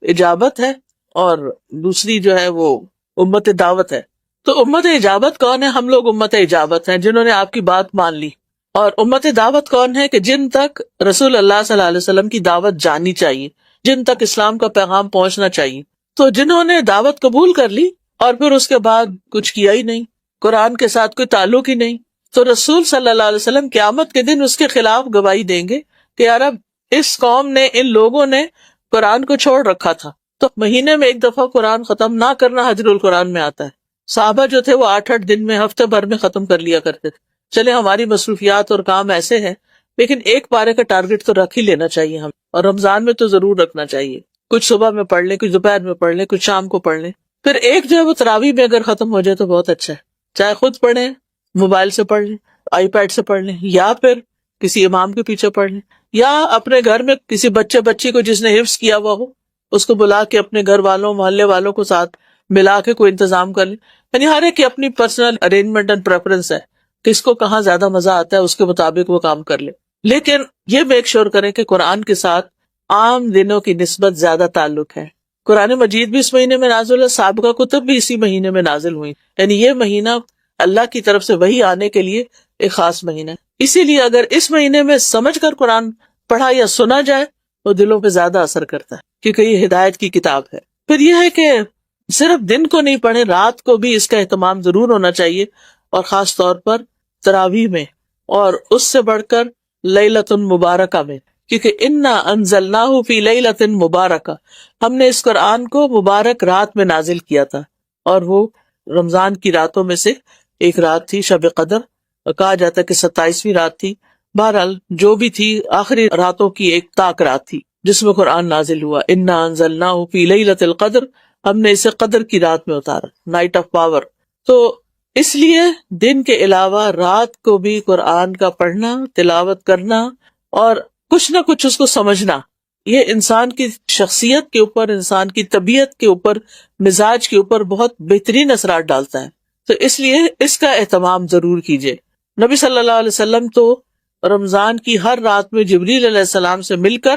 اجابت ہے اور دوسری جو ہے وہ امت دعوت ہے. تو امت اجابت کون ہے؟ ہم لوگ امت اجابت ہیں جنہوں نے آپ کی بات مان لی. اور امت دعوت کون ہے؟ کہ جن تک رسول اللہ صلی اللہ علیہ وسلم کی دعوت جانی چاہیے، جن تک اسلام کا پیغام پہنچنا چاہیے. تو جنہوں نے دعوت قبول کر لی اور پھر اس کے بعد کچھ کیا ہی نہیں، قرآن کے ساتھ کوئی تعلق ہی نہیں، تو رسول صلی اللہ علیہ وسلم قیامت کے دن اس کے خلاف گواہی دیں گے کہ یار اب اس قوم نے، ان لوگوں نے قرآن کو چھوڑ رکھا تھا. تو مہینے میں ایک دفعہ قرآن ختم نہ کرنا حجر القرآن میں آتا ہے. صحابہ جو تھے وہ 8 دن میں، ہفتے بھر میں ختم کر لیا کرتے تھے. چلے ہماری مصروفیات اور کام ایسے ہیں، لیکن ایک پارے کا ٹارگٹ تو رکھ ہی لینا چاہیے ہم، اور رمضان میں تو ضرور رکھنا چاہیے. کچھ صبح میں پڑھ لیں، کچھ دوپہر میں پڑھ لیں، کچھ شام کو پڑھ لیں. پھر ایک جو ہے وہ تراویح میں اگر ختم ہو جائے تو بہت اچھا ہے. چاہے خود پڑھیں، موبائل سے پڑھ لیں، آئی پیڈ سے پڑھ لیں، یا پھر کسی امام کے پیچھے پڑھ لیں، یا اپنے گھر میں کسی بچی کو جس نے حفظ کیا ہوا ہو اس کو بلا کے اپنے گھر والوں، محلے والوں کو ساتھ ملا کے کوئی انتظام کر لیں. یعنی ہر ایک کی اپنی پرسنل ارینجمنٹ اینڈ پریفرنس ہے، کس کو کہاں زیادہ مزہ آتا ہے، اس کے مطابق وہ کام کر لے. لیکن یہ میک شور کریں کہ قرآن کے ساتھ عام دنوں کی نسبت زیادہ تعلق ہے. قرآن مجید بھی اس مہینے میں نازل ہے، سابقہ کتب بھی اسی مہینے میں نازل ہوئی. یعنی یہ مہینہ اللہ کی طرف سے وحی آنے کے لیے ایک خاص مہینہ ہے. اسی لیے اگر اس مہینے میں سمجھ کر قرآن پڑھا یا سنا جائے تو دلوں پہ زیادہ اثر کرتا ہے، کیونکہ یہ ہدایت کی کتاب ہے. پھر یہ ہے کہ صرف دن کو نہیں پڑھے، رات کو بھی اس کا اہتمام ضرور ہونا چاہیے، اور خاص طور پر تراویح میں، اور اس سے بڑھ کر لیلۃ مبارکہ میں، کیونکہ انا انزلناہ فی لیلۃ مبارکہ، ہم نے اس قرآن کو مبارک رات میں نازل کیا تھا، اور وہ رمضان کی راتوں میں سے ایک رات تھی شب قدر، کہا جاتا ہے کہ 27ویں رات تھی. بہرحال جو بھی تھی، آخری راتوں کی ایک طاق رات تھی جس میں قرآن نازل ہوا. انا انزلناہ فی لیلۃ القدر، ہم نے اسے قدر کی رات میں اتارا، نائٹ آف پاور. تو اس لیے دن کے علاوہ رات کو بھی قرآن کا پڑھنا، تلاوت کرنا اور کچھ نہ کچھ اس کو سمجھنا، یہ انسان کی شخصیت کے اوپر، انسان کی طبیعت کے اوپر، مزاج کے اوپر بہت بہترین اثرات ڈالتا ہے. تو اس لیے اس کا اہتمام ضرور کیجیے. نبی صلی اللہ علیہ وسلم تو رمضان کی ہر رات میں جبریل علیہ السلام سے مل کر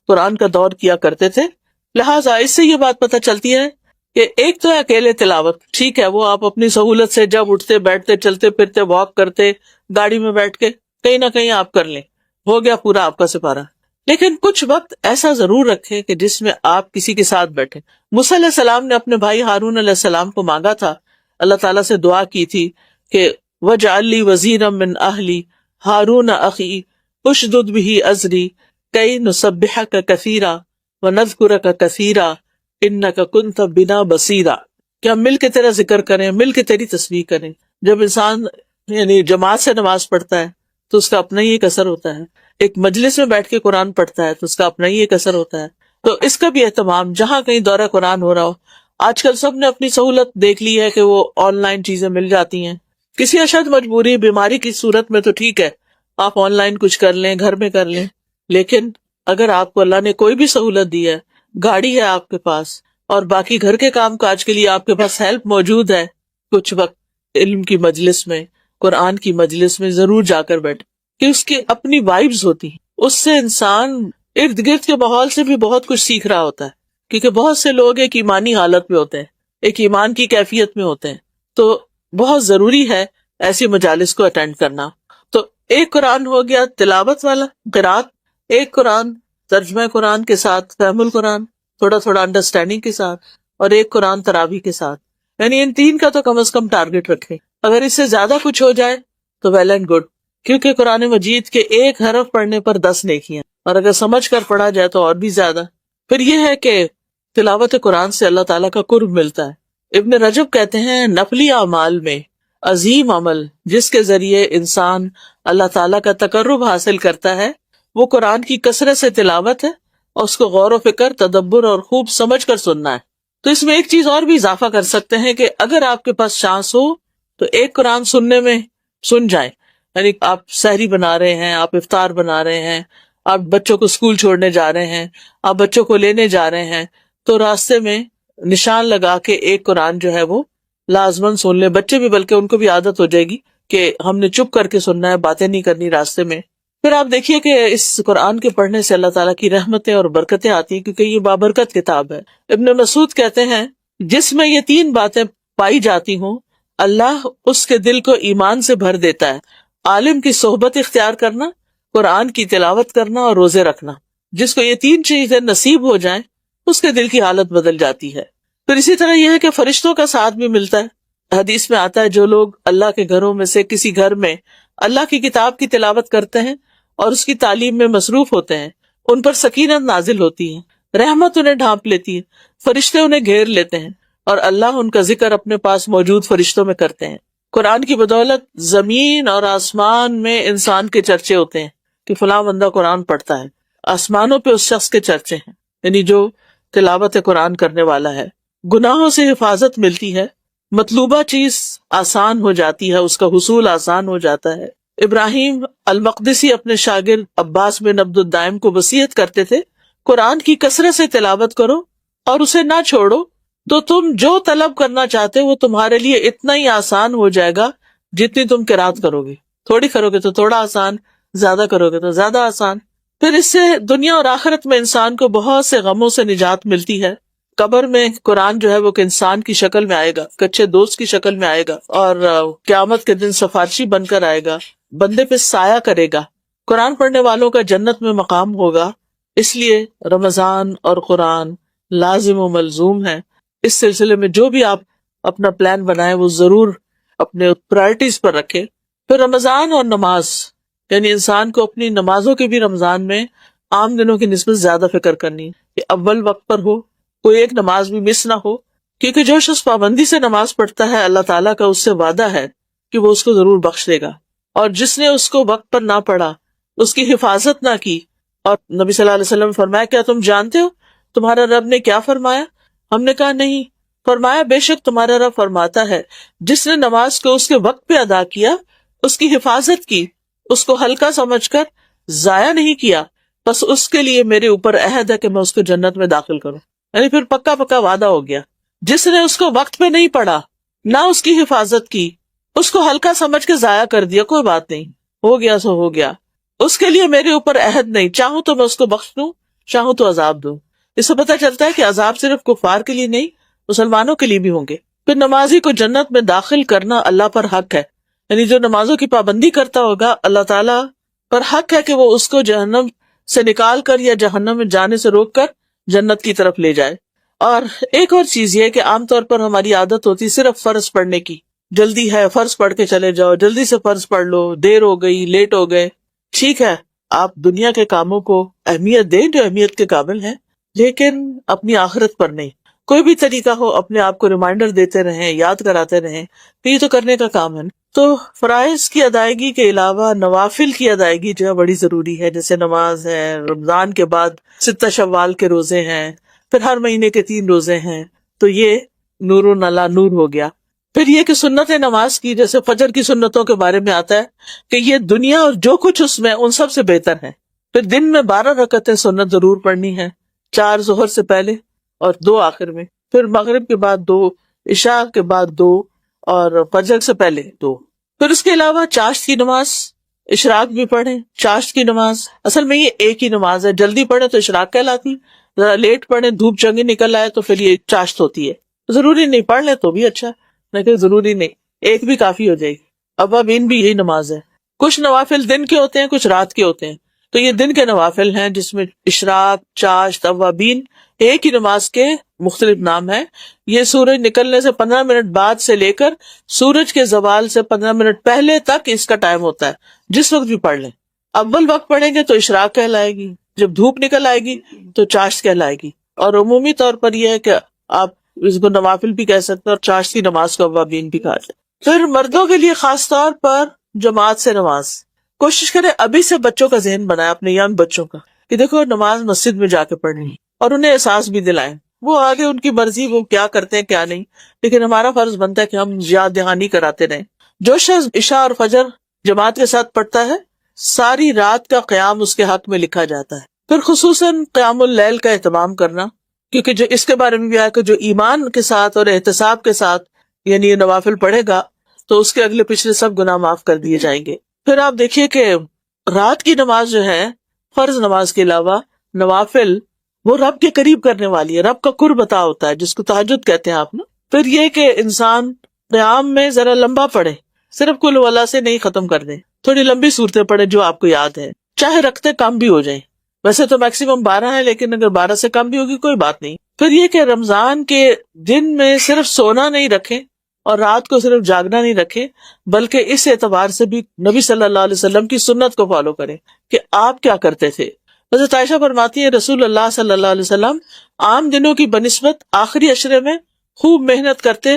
قرآن کا دور کیا کرتے تھے. لہٰذا اس سے یہ بات پتہ چلتی ہے کہ ایک تو ہے اکیلے تلاوت، ٹھیک ہے، وہ آپ اپنی سہولت سے جب اٹھتے بیٹھتے، چلتے پھرتے، واک کرتے، گاڑی میں بیٹھ کے کہیں نہ کہیں آپ کر لیں، ہو گیا پورا آپ کا سپارہ. لیکن کچھ وقت ایسا ضرور رکھیں کہ جس میں آپ کسی کے ساتھ بیٹھیں. موسیٰ علیہ السلام نے اپنے بھائی ہارون علیہ السلام کو مانگا تھا، اللہ تعالیٰ سے دعا کی تھی کہ وَاجْعَل لِّي وَزِيرًا مِّنْ أَهْلِي هَارُونَ أَخِي اُشْدُدْ بِهِ أَزْرِي كَيْ نُسَبِّحَكَ كَثِيرًا وَنَذْكُرَكَ كَثِيرًا إِنَّكَ كُنتَ بِنَا بَصِيرًا، کہ ہم مل کے تیرا ذکر کریں، مل کے تیری تسبیح کریں. جب انسان یعنی جماعت سے نماز پڑھتا ہے تو اس کا اپنا ہی ایک اثر ہوتا ہے. ایک مجلس میں بیٹھ کے قرآن پڑھتا ہے تو اس کا اپنا ہی ایک اثر ہوتا ہے. تو اس کا بھی اہتمام، جہاں کہیں دورہ قرآن ہو رہا ہو. آج کل سب نے اپنی سہولت دیکھ لی ہے کہ وہ آن لائن چیزیں مل جاتی ہیں. کسی اشد مجبوری بیماری کی صورت میں تو ٹھیک ہے، آپ آن لائن کچھ کر لیں، گھر میں کر لیں. لیکن اگر آپ کو اللہ نے کوئی بھی سہولت دی ہے، گاڑی ہے آپ کے پاس، اور باقی گھر کے کام کاج کے لیے آپ کے پاس ہیلپ موجود ہے، کچھ وقت علم کی مجلس میں، قرآن کی مجلس میں ضرور جا کر بیٹھے، کہ اس کی اپنی وائبز ہوتی ہیں. اس سے انسان ارد گرد کے ماحول سے بھی بہت کچھ سیکھ رہا ہوتا ہے، کیونکہ بہت سے لوگ ایک ایمانی حالت میں ہوتے ہیں، ایک ایمان کی کیفیت میں ہوتے ہیں. تو بہت ضروری ہے ایسی مجالس کو اٹینڈ کرنا. تو ایک قرآن ہو گیا تلاوت والا، قرات، ایک قرآن ترجمہ قرآن کے ساتھ، فہم القرآن تھوڑا تھوڑا انڈرسٹینڈنگ کے ساتھ، اور ایک قرآن تراویح کے ساتھ. یعنی ان تین کا تو کم از کم ٹارگٹ رکھیں. اگر اس سے زیادہ کچھ ہو جائے تو ویل اینڈ گڈ، کیونکہ قرآن مجید کے ایک حرف پڑھنے پر 10 نیکیاں، اور اگر سمجھ کر پڑھا جائے تو اور بھی زیادہ. پھر یہ ہے کہ تلاوت قرآن سے اللہ تعالیٰ کا قرب ملتا ہے. ابن رجب کہتے ہیں نفلی اعمال میں عظیم عمل جس کے ذریعے انسان اللہ تعالیٰ کا تقرب حاصل کرتا ہے وہ قرآن کی کثرت سے تلاوت ہے، اور اس کو غور و فکر، تدبر اور خوب سمجھ کر سننا ہے. تو اس میں ایک چیز اور بھی اضافہ کر سکتے ہیں کہ اگر آپ کے پاس چانس ہو تو ایک قرآن سننے میں سن جائیں. یعنی آپ سحری بنا رہے ہیں، آپ افطار بنا رہے ہیں، آپ بچوں کو اسکول چھوڑنے جا رہے ہیں، آپ بچوں کو لینے جا رہے ہیں، تو راستے میں نشان لگا کے ایک قرآن جو ہے وہ لازماً سن لیں. بچے بھی، بلکہ ان کو بھی عادت ہو جائے گی کہ ہم نے چپ کر کے سننا ہے، باتیں نہیں کرنی راستے میں. پھر آپ دیکھیے کہ اس قرآن کے پڑھنے سے اللہ تعالیٰ کی رحمتیں اور برکتیں آتی ہیں، کیونکہ یہ بابرکت کتاب ہے. ابن مسعود کہتے ہیں جس میں یہ 3 باتیں پائی جاتی ہوں اللہ اس کے دل کو ایمان سے بھر دیتا ہے: عالم کی صحبت اختیار کرنا، قرآن کی تلاوت کرنا، اور روزے رکھنا. جس کو یہ 3 چیزیں نصیب ہو جائیں اس کے دل کی حالت بدل جاتی ہے. پھر اسی طرح یہ ہے کہ فرشتوں کا ساتھ بھی ملتا ہے. حدیث میں آتا ہے جو لوگ اللہ کے گھروں میں سے کسی گھر میں اللہ کی کتاب کی تلاوت کرتے ہیں اور اس کی تعلیم میں مصروف ہوتے ہیں، ان پر سکینت نازل ہوتی ہے، رحمت انہیں ڈھانپ لیتی ہے، فرشتے انہیں گھیر لیتے ہیں، اور اللہ ان کا ذکر اپنے پاس موجود فرشتوں میں کرتے ہیں. قرآن کی بدولت زمین اور آسمان میں انسان کے چرچے ہوتے ہیں کہ فلاں بندہ قرآن پڑھتا ہے. آسمانوں پہ اس شخص کے چرچے ہیں، یعنی جو تلاوت قرآن کرنے والا ہے. گناہوں سے حفاظت ملتی ہے، مطلوبہ چیز آسان ہو جاتی ہے، اس کا حصول آسان ہو جاتا ہے. ابراہیم المقدسی اپنے شاگرد عباس بن عبد الدائم کو وصیت کرتے تھے قرآن کی کثرت سے تلاوت کرو اور اسے نہ چھوڑو، تو تم جو طلب کرنا چاہتے وہ تمہارے لیے اتنا ہی آسان ہو جائے گا جتنی تم قرات کرو گے. تھوڑی کرو گے تو تھوڑا آسان، زیادہ کرو گے تو زیادہ آسان. پھر اس سے دنیا اور آخرت میں انسان کو بہت سے غموں سے نجات ملتی ہے. قبر میں قرآن جو ہے وہ انسان کی شکل میں آئے گا، کچے دوست کی شکل میں آئے گا، اور قیامت کے دن سفارشی بن کر آئے گا، بندے پہ سایہ کرے گا. قرآن پڑھنے والوں کا جنت میں مقام ہوگا. اس لیے رمضان اور قرآن لازم و ملزوم ہے. اس سلسلے میں جو بھی آپ اپنا پلان بنائیں وہ ضرور اپنے پرائرٹیز پر رکھے. پھر رمضان اور نماز، یعنی انسان کو اپنی نمازوں کے بھی رمضان میں عام دنوں کی نسبت زیادہ فکر کرنی کہ اول وقت پر ہو، کوئی ایک نماز بھی مس نہ ہو، کیونکہ جو شخص پابندی سے نماز پڑھتا ہے اللہ تعالیٰ کا اس سے وعدہ ہے کہ وہ اس کو ضرور بخش دے گا. اور جس نے اس کو وقت پر نہ پڑھا، اس کی حفاظت نہ کی، اور نبی صلی اللہ علیہ وسلم فرمایا کیا تم جانتے ہو تمہارا رب نے کیا فرمایا؟ ہم نے کہا نہیں. فرمایا بے شک تمہارا رب فرماتا ہے جس نے نماز کو اس کے وقت پہ ادا کیا، اس کی حفاظت کی، اس کو ہلکا سمجھ کر ضائع نہیں کیا، بس اس کے لیے میرے اوپر عہد ہے کہ میں اس کو جنت میں داخل کروں. یعنی پھر پکا پکا وعدہ ہو گیا. جس نے اس کو وقت پہ نہیں پڑھا، نہ اس کی حفاظت کی، اس کو ہلکا سمجھ کے ضائع کر دیا، کوئی بات نہیں، ہو گیا سو ہو گیا، اس کے لیے میرے اوپر عہد نہیں، چاہوں تو میں اس کو بخش دوں، چاہوں تو عذاب دوں. اس سے پتہ چلتا ہے کہ عذاب صرف کفار کے لیے نہیں، مسلمانوں کے لیے بھی ہوں گے. پھر نمازی کو جنت میں داخل کرنا اللہ پر حق ہے. یعنی جو نمازوں کی پابندی کرتا ہوگا اللہ تعالیٰ پر حق ہے کہ وہ اس کو جہنم سے نکال کر یا جہنم میں جانے سے روک کر جنت کی طرف لے جائے. اور ایک اور چیز یہ ہے کہ عام طور پر ہماری عادت ہوتی صرف فرض پڑھنے کی، جلدی ہے فرض پڑھ کے چلے جاؤ، جلدی سے فرض پڑھ لو، دیر ہو گئی، لیٹ ہو گئے. ٹھیک ہے، آپ دنیا کے کاموں کو اہمیت دیں جو اہمیت کے قابل ہیں، لیکن اپنی آخرت پر نہیں. کوئی بھی طریقہ ہو اپنے آپ کو ریمائنڈر دیتے رہیں، یاد کراتے رہیں کہ یہ تو کرنے کا کام ہے. تو فرائض کی ادائیگی کے علاوہ نوافل کی ادائیگی جو ہے بڑی ضروری ہے، جیسے نماز ہے، رمضان کے بعد 6 شوال کے روزے ہیں، پھر ہر مہینے کے 3 روزے ہیں، تو یہ نور علی نور ہو گیا۔ پھر یہ کہ سنت نماز کی، جیسے فجر کی سنتوں کے بارے میں آتا ہے کہ یہ دنیا اور جو کچھ اس میں ان سب سے بہتر ہے۔ پھر دن میں 12 رکعتیں سنت ضرور پڑھنی ہے، 4 ظہر سے پہلے اور 2 آخر میں، پھر مغرب کے بعد 2، عشاء کے بعد 2 اور فجر سے پہلے 2۔ پھر اس کے علاوہ چاشت کی نماز، اشراق بھی پڑھیں۔ چاشت کی نماز اصل میں یہ ایک ہی نماز ہے، جلدی پڑھیں تو اشراق کہلاتی، ذرا لیٹ پڑھیں دھوپ چنگی نکل آئے تو پھر یہ چاشت ہوتی ہے۔ ضروری نہیں، پڑھ لیں تو بھی اچھا، لیکن ضروری نہیں، ایک بھی کافی ہو جائے گی۔ اوابین بھی یہی نماز ہے۔ کچھ نوافل دن کے ہوتے ہیں، کچھ رات کے ہوتے ہیں، تو یہ دن کے نوافل ہیں جس میں اشراق، چاشت، اوابین ایک ہی نماز کے مختلف نام ہیں۔ یہ سورج نکلنے سے 15 منٹ بعد سے لے کر سورج کے زوال سے 15 منٹ پہلے تک اس کا ٹائم ہوتا ہے، جس وقت بھی پڑھ لیں۔ اول وقت پڑھیں گے تو اشراق کہلائے گی، جب دھوپ نکل آئے گی تو چاشت کہلائے گی۔ اور عمومی طور پر یہ ہے کہ آپ اس کو نوافل بھی کہہ سکتے ہیں اور چاشت کی نماز کو اوابین بھی کہا جائے۔ پھر مردوں کے لیے خاص طور پر جماعت سے نماز، کوشش کریں ابھی سے بچوں کا ذہن بنائیں، اپنے ینگ بچوں کا، کہ دیکھو نماز مسجد میں جا کے پڑھنی، اور انہیں احساس بھی دلائیں۔ وہ آگے ان کی مرضی، وہ کیا کرتے ہیں کیا نہیں، لیکن ہمارا فرض بنتا ہے کہ ہم یاد دہانی کراتے رہیں۔ جو شخص عشاء اور فجر جماعت کے ساتھ پڑھتا ہے، ساری رات کا قیام اس کے حق میں لکھا جاتا ہے۔ پھر خصوصاً قیام اللیل کا اہتمام کرنا، کیونکہ جو اس کے بارے میں بھی آیا کہ جو ایمان کے ساتھ اور احتساب کے ساتھ یعنی یہ نوافل پڑھے گا تو اس کے اگلے پچھلے سب گناہ معاف کر دیے جائیں گے۔ پھر آپ دیکھیے کہ رات کی نماز جو ہے، فرض نماز کے علاوہ نوافل، وہ رب کے قریب کرنے والی ہے، رب کا قرب عطا ہوتا ہے، جس کو تہجد کہتے ہیں آپ نا۔ پھر یہ کہ انسان قیام میں ذرا لمبا پڑھے، صرف قل واللہ سے نہیں ختم کر دیں، تھوڑی لمبی صورتیں پڑھے جو آپ کو یاد ہے، چاہے رکھتے کم بھی ہو جائیں، ویسے تو میکسیمم 12 ہے، لیکن اگر 12 سے کم بھی ہوگی کوئی بات نہیں۔ پھر یہ کہ رمضان کے دن میں صرف سونا نہیں رکھیں اور رات کو صرف جاگنا نہیں رکھیں، بلکہ اس اعتبار سے بھی نبی صلی اللہ علیہ وسلم کی سنت کو فالو کریں کہ آپ کیا کرتے تھے۔ حضرت عائشہ فرماتی ہے رسول اللہ صلی اللہ علیہ وسلم عام دنوں کی بنسبت آخری عشرے میں خوب محنت کرتے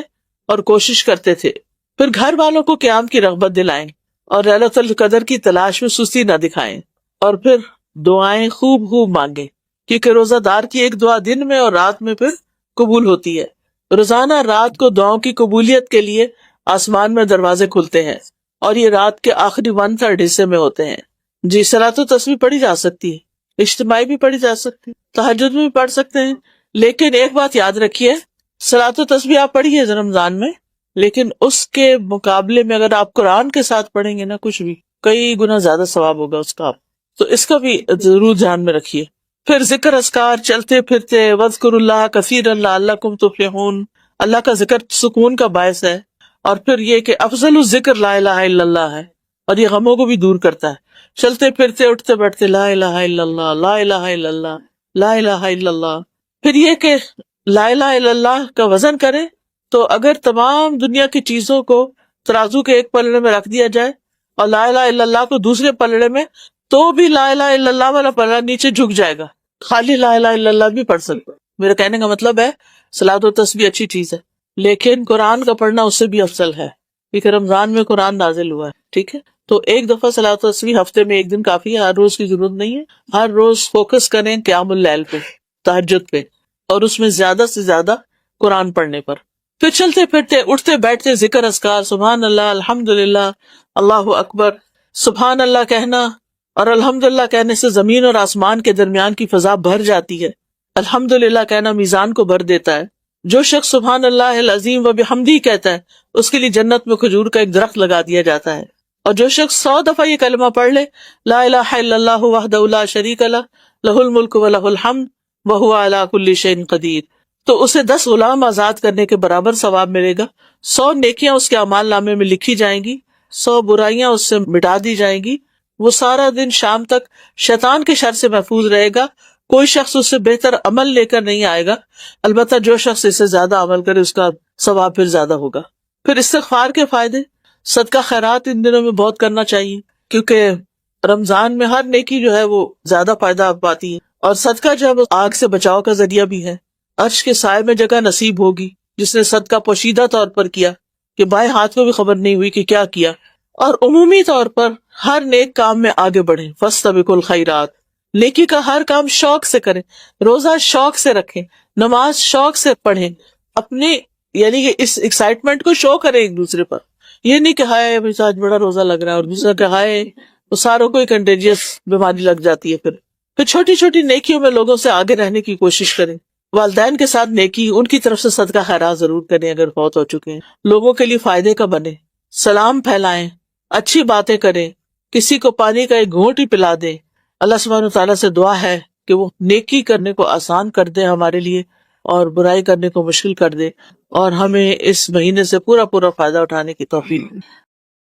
اور کوشش کرتے تھے۔ پھر گھر والوں کو قیام کی رغبت دلائیں اور ليلۃ القدر کی تلاش میں سستی نہ دکھائیں، اور پھر دعائیں خوب خوب مانگیں، کیونکہ روزہ دار کی ایک دعا دن میں اور رات میں پھر قبول ہوتی ہے۔ روزانہ رات کو دعاؤں کی قبولیت کے لیے آسمان میں دروازے کھلتے ہیں، اور یہ رات کے آخری 1/3 حصے میں ہوتے ہیں۔ جی، صلاۃ و تسبیح پڑھی جا سکتی ہے، اجتماعی بھی پڑھی جا سکتی ہے، تہجد میں بھی پڑھ سکتے ہیں، لیکن ایک بات یاد رکھیے، صلاۃ و تسبیح آپ پڑھیے رمضان میں، لیکن اس کے مقابلے میں اگر آپ قرآن کے ساتھ پڑھیں گے نا، کچھ بھی کئی گنا زیادہ ثواب ہوگا اس کا، آپ تو اس کا بھی ضرور دھیان میں رکھیے۔ پھر ذکر اذکار، چلتے پھرتے وَاذْكُرُوا اللَّهَ كَثِيرًا لَعَلَّكُمْ تُفْلِحُونَ، اللہ کا ذکر سکون کا باعث ہے۔ اور پھر یہ کہ افضل الذکر لا الہ الا اللہ ہے، اور یہ غموں کو بھی دور کرتا ہے۔ چلتے پھرتے اٹھتے بیٹھتے لا الہ الا اللہ، لا الہ الا اللہ، لا الہ الا اللہ۔ پھر یہ کہ لا الہ الا اللہ کا وزن کریں تو اگر تمام دنیا کی چیزوں کو ترازو کے ایک پلڑے میں رکھ دیا جائے اور لا الہ الا اللہ کو دوسرے پلڑے میں، تو بھی لا الہ الا اللہ والا پلڑا نیچے جھک جائے گا، خالی لا الہ الا اللہ بھی پڑھ سکتے۔ میرے کہنے کا مطلب ہے صلاۃ و تسبیح اچھی چیز ہے، لیکن قرآن کا پڑھنا اس سے بھی افضل ہے، کیونکہ رمضان میں قرآن نازل ہوا ہے، ٹھیک ہے؟ تو ایک دفعہ صلاۃ و تسبیح ہفتے میں ایک دن کافی ہے، ہر روز کی ضرورت نہیں ہے۔ ہر روز فوکس کریں قیام اللیل پہ، تہجد پہ، اور اس میں زیادہ سے زیادہ قرآن پڑھنے پر۔ پھر چلتے پھرتے اٹھتے بیٹھتے ذکر اذکار، سبحان اللہ، الحمدللہ، اللہ اکبر، سبحان اللہ کہنا اور الحمدللہ کہنے سے زمین اور آسمان کے درمیان کی فضا بھر جاتی ہے۔ الحمدللہ کہنا میزان کو بھر دیتا ہے۔ جو شخص سبحان اللہ العظیم و بحمدہ کہتا ہے اس کے لیے جنت میں کھجور کا ایک درخت لگا دیا جاتا ہے۔ اور جو شخص 100 دفعہ یہ کلمہ پڑھ لے، لا الہ الا اللہ وحدہ لا شریک لہ، لہ الملک و لہ الحمد وہو علی کل شیء قدیر، تو اسے 10 غلام آزاد کرنے کے برابر ثواب ملے گا۔ 100 نیکیاں اس کے اعمال نامے میں لکھی جائیں گی، 100 برائیاں اس سے مٹا دی جائیں گی۔ وہ سارا دن شام تک شیطان کے شر سے محفوظ رہے گا، کوئی شخص اس سے بہتر عمل لے کر نہیں آئے گا، البتہ جو شخص اس سے زیادہ عمل کرے اس کا ثواب پھر زیادہ ہوگا۔ پھر استغفار کے فائدے، صدقہ خیرات ان دنوں میں بہت کرنا چاہیے، کیونکہ رمضان میں ہر نیکی جو ہے وہ زیادہ فائدہ پاتی ہے، اور صدقہ جو ہے وہ آگ سے بچاؤ کا ذریعہ بھی ہے۔ عرش کے سائے میں جگہ نصیب ہوگی جس نے صدقہ پوشیدہ طور پر کیا، کہ بائیں ہاتھ کو بھی خبر نہیں ہوئی کہ کیا کیا. اور عمومی طور پر ہر نیک کام میں آگے بڑھیں. فاستبقوا الخیرات، نیکی کا ہر کام شوق سے کریں. روزہ شوق سے رکھیں، نماز شوق سے پڑھیں. اپنے یعنی کہ اس ایکسائٹمنٹ کو شو کریں ایک دوسرے پر. یہ نہیں کہ ہائے ابھی آج بڑا روزہ لگ رہا ہے، اور دوسرا کہ ہائے وہ ساروں کو کنٹیجیس بیماری لگ جاتی ہے. پھر چھوٹی چھوٹی نیکیوں میں لوگوں سے آگے رہنے کی کوشش کریں. والدین کے ساتھ نیکی، ان کی طرف سے صدقہ خیرات ضرور کریں اگر فوت ہو چکے ہیں. لوگوں کے لیے فائدے کا بنے، سلام پھیلائیں، اچھی باتیں کریں، کسی کو پانی کا ایک گھونٹ ہی پلا دیں. اللہ سبحانہ تعالیٰ سے دعا ہے کہ وہ نیکی کرنے کو آسان کر دے ہمارے لیے اور برائی کرنے کو مشکل کر دے، اور ہمیں اس مہینے سے پورا فائدہ اٹھانے کی توفیق دے.